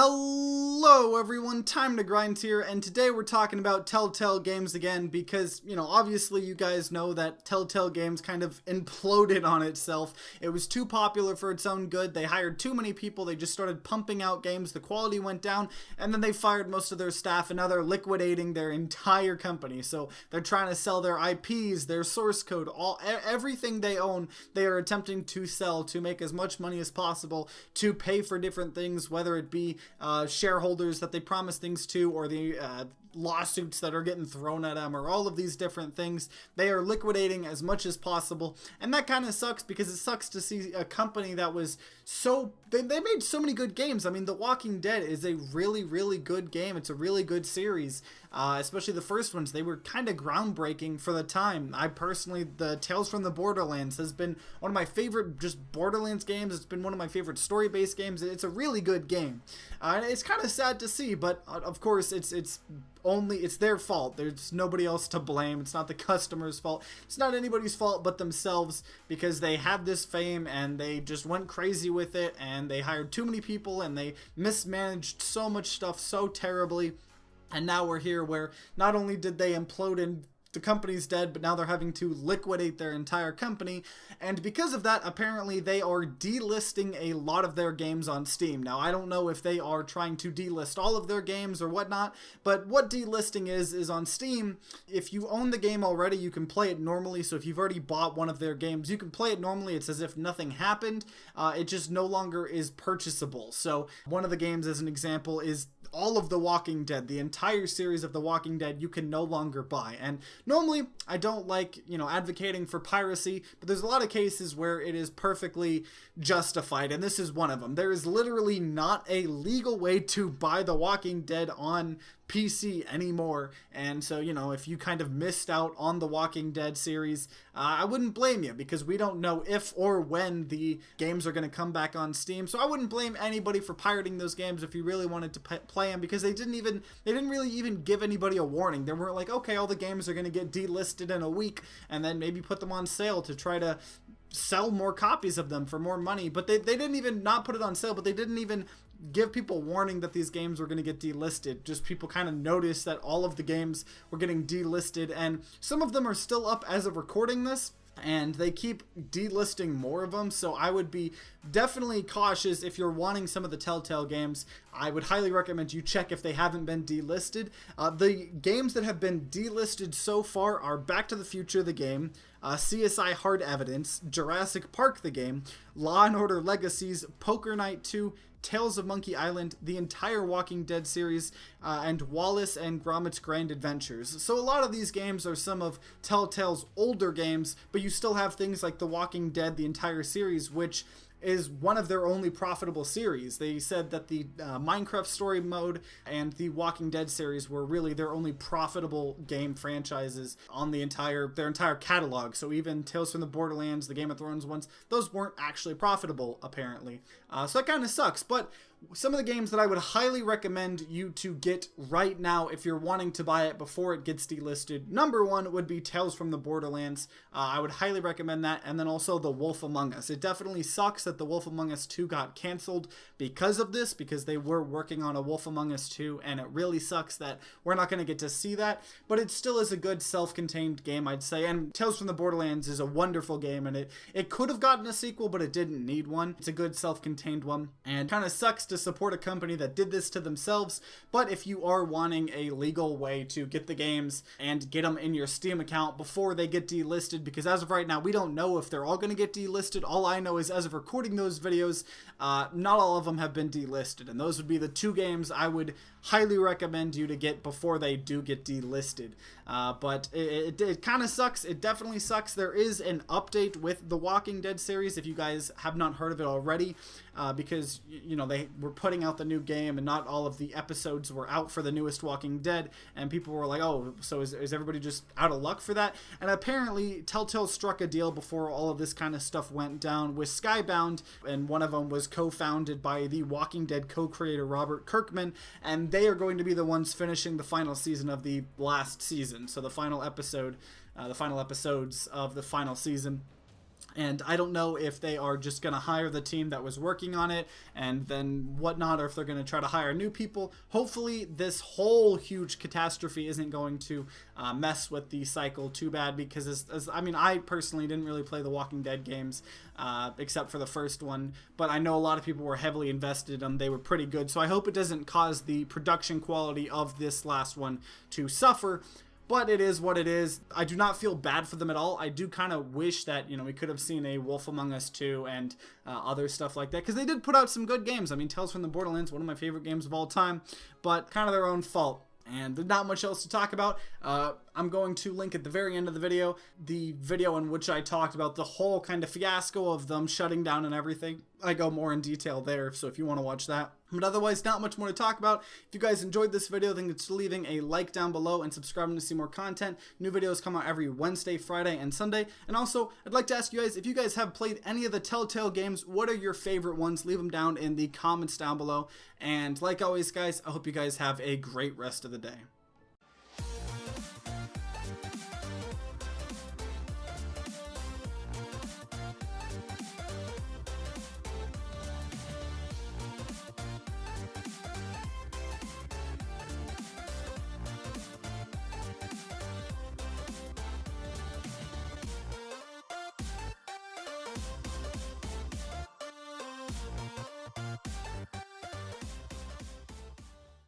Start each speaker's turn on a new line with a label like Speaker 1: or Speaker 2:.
Speaker 1: Hello everyone, TimeToGrind here, and today we're talking about Telltale games again because, obviously you guys know that Telltale games kind of imploded on itself. It was too popular for its own good, they hired too many people, they just started pumping out games, the quality went down, and then they fired most of their staff, and now they're liquidating their entire company. So they're trying to sell their IPs, their source code, everything they own, they are attempting to sell to make as much money as possible to pay for different things, whether it be shareholders that they promise things to, or the lawsuits that are getting thrown at them, or all of these different things. They are liquidating as much as possible, and that kind of sucks because it sucks to see a company that was so they made so many good games. I mean, The Walking Dead is a really good game. It's a really good series, especially the first ones. They were kind of groundbreaking for the time. I personally, the Tales from the Borderlands has been one of my favorite just Borderlands games. It's been one of my favorite story-based games. It's a really good game, and it's kind of sad to see, but of course it's their fault. There's nobody else to blame. It's not the customer's fault. It's not anybody's fault but themselves, because they had this fame and they just went crazy with it, and they hired too many people and they mismanaged so much stuff so terribly. And now we're here where not only did they implode and the company's dead, but now they're having to liquidate their entire company, and because of that, apparently they are delisting a lot of their games on Steam. Now, I don't know if they are trying to delist all of their games or whatnot, but what delisting is on Steam, if you own the game already, you can play it normally. So if you've already bought one of their games, you can play it normally. It's as if nothing happened. It just no longer is purchasable. So one of the games, as an example, is all of The Walking Dead. The entire series of The Walking Dead you can no longer buy. And normally I don't like, advocating for piracy, but there's a lot of cases where it is perfectly justified, and this is one of them. There is literally not a legal way to buy The Walking Dead on PC anymore, and so if you kind of missed out on the Walking Dead series, I wouldn't blame you, because we don't know if or when the games are going to come back on Steam. So I wouldn't blame anybody for pirating those games if you really wanted to play them, because they didn't really even give anybody a warning. They weren't like, okay, all the games are going to get delisted in a week, and then maybe put them on sale to try to sell more copies of them for more money. But they didn't even not put it on sale, but they didn't even give people warning that these games were going to get delisted. Just people kind of noticed that all of the games were getting delisted, and some of them are still up as of recording this, and they keep delisting more of them. So I would be definitely cautious if you're wanting some of the Telltale games. I would highly recommend you check if they haven't been delisted. The games that have been delisted so far are Back to the Future, the game, CSI Hard Evidence, Jurassic Park, the game, Law & Order Legacies, Poker Night 2, Tales of Monkey Island, the entire Walking Dead series, and Wallace and Gromit's Grand Adventures. So a lot of these games are some of Telltale's older games, but you still have things like The Walking Dead, the entire series, which is one of their only profitable series. They said that the Minecraft story mode and the Walking Dead series were really their only profitable game franchises on their entire catalog. So even Tales from the Borderlands, the Game of Thrones ones, those weren't actually profitable, apparently. So that kind of sucks. But some of the games that I would highly recommend you to get right now if you're wanting to buy it before it gets delisted, number one would be Tales from the Borderlands. I would highly recommend that, and then also The Wolf Among Us. It definitely sucks that The Wolf Among Us 2 got canceled because of this, because they were working on a Wolf Among Us 2, and it really sucks that we're not going to get to see that, but it still is a good self-contained game, I'd say. And Tales from the Borderlands is a wonderful game, and it could have gotten a sequel, but it didn't need one. It's a good self-contained one, and kind of sucks to support a company that did this to themselves. But if you are wanting a legal way to get the games and get them in your Steam account before they get delisted, because as of right now we don't know if they're all going to get delisted. All I know is as of recording those videos, not all of them have been delisted, and those would be the two games I would highly recommend you to get before they do get delisted. But it kind of sucks. It definitely sucks. There is an update with the Walking Dead series if you guys have not heard of it already, because they were putting out the new game and not all of the episodes were out for the newest Walking Dead, and people were like, oh, so is everybody just out of luck for that? And apparently Telltale struck a deal before all of this kind of stuff went down with Skybound, and one of them was co-founded by the Walking Dead co-creator Robert Kirkman, and they are going to be the ones finishing the final season of the last season. So the final episode, the final episodes of the final season. And I don't know if they are just going to hire the team that was working on it and then whatnot, or if they're going to try to hire new people. Hopefully this whole huge catastrophe isn't going to mess with the cycle too bad, because I mean, I personally didn't really play the Walking Dead games except for the first one, but I know a lot of people were heavily invested in them. They were pretty good, so I hope it doesn't cause the production quality of this last one to suffer. But it is what it is. I do not feel bad for them at all. I do kind of wish that, you know, we could have seen a Wolf Among Us 2 and other stuff like that, because they did put out some good games. I mean, Tales from the Borderlands, one of my favorite games of all time, but kind of their own fault. And there's not much else to talk about. I'm going to link at the very end of the video in which I talked about the whole kind of fiasco of them shutting down and everything. I go more in detail there, so if you want to watch that. But otherwise, not much more to talk about. If you guys enjoyed this video, then consider leaving a like down below and subscribing to see more content. New videos come out every Wednesday, Friday, and Sunday. And also, I'd like to ask you guys, if you guys have played any of the Telltale games, what are your favorite ones? Leave them down in the comments down below. And like always, guys, I hope you guys have a great rest of the day.